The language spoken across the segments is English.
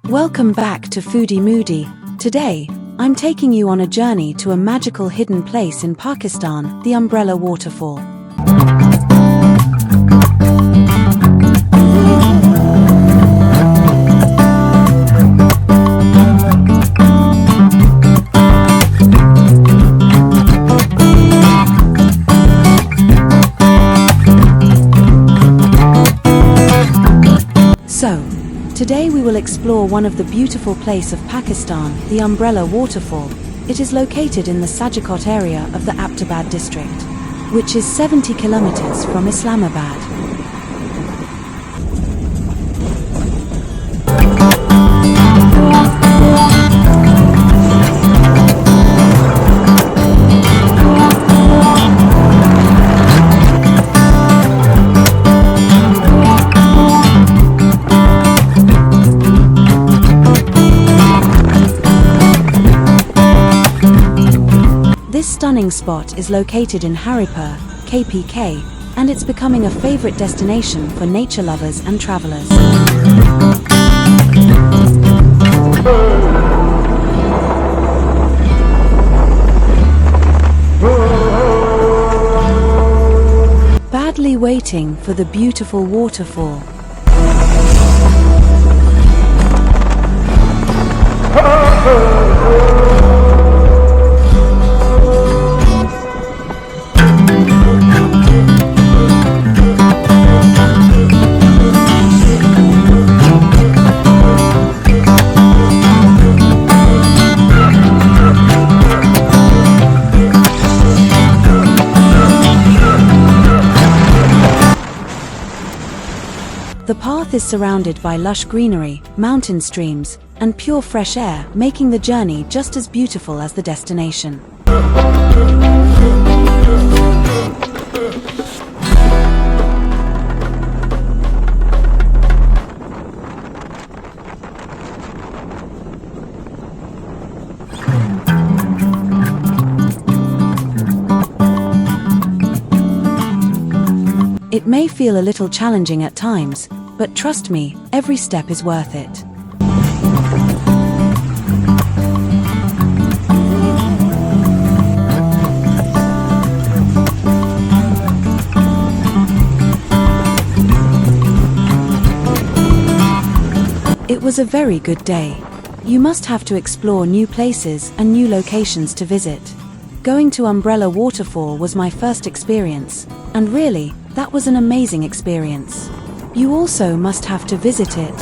Welcome back to Foodie Moodie. Today, I'm taking you on a journey to a magical hidden place in Pakistan, the Umbrella Waterfall. Today we will explore one of the beautiful places of Pakistan, the Umbrella Waterfall. It is located in the Sajikot area of the Aptabad district, which is 70 kilometers from Islamabad. This stunning spot is located in Haripur, KPK, and it's becoming a favorite destination for nature lovers and travelers. Badly waiting for the beautiful waterfall. The path is surrounded by lush greenery, mountain streams, and pure fresh air, making the journey just as beautiful as the destination. It may feel a little challenging at times, but trust me, every step is worth it. It was a very good day. You must have to explore new places and new locations to visit. Going to Umbrella Waterfall was my first experience, and really, that was an amazing experience. You also must have to visit it.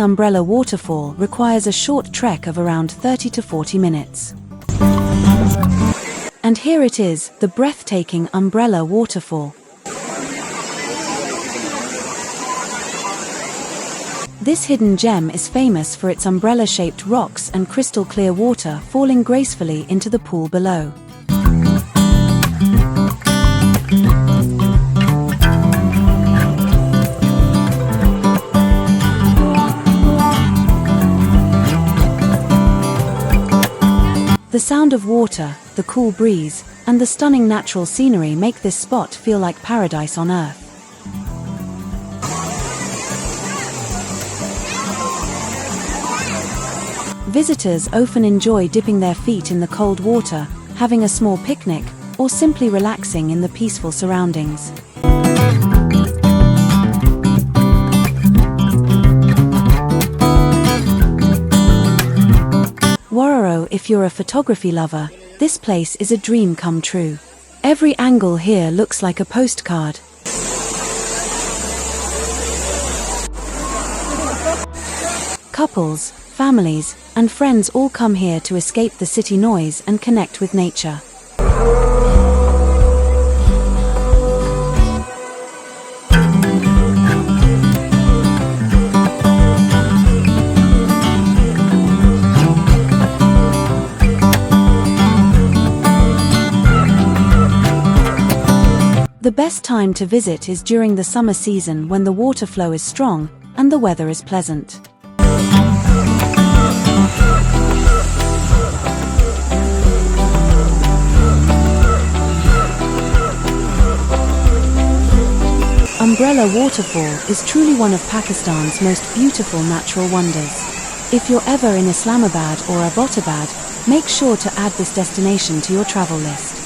Visiting Umbrella Waterfall requires a short trek of around 30 to 40 minutes. And here it is, the breathtaking Umbrella Waterfall. This hidden gem is famous for its umbrella-shaped rocks and crystal-clear water falling gracefully into the pool below. The sound of water, the cool breeze, and the stunning natural scenery make this spot feel like paradise on earth. Visitors often enjoy dipping their feet in the cold water, having a small picnic, or simply relaxing in the peaceful surroundings. Wararo, if you're a photography lover, this place is a dream come true. Every angle here looks like a postcard. Couples, families, and friends all come here to escape the city noise and connect with nature. The best time to visit is during the summer season when the water flow is strong and the weather is pleasant. Umbrella Waterfall is truly one of Pakistan's most beautiful natural wonders. If you're ever in Islamabad or Abbottabad, make sure to add this destination to your travel list.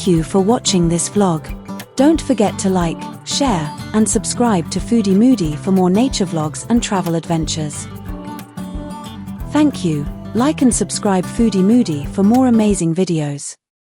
Thank you for watching this vlog. Don't forget to like, share, and subscribe to Foodie Moodie for more nature vlogs and travel adventures. Thank you. Like and subscribe Foodie Moodie for more amazing videos.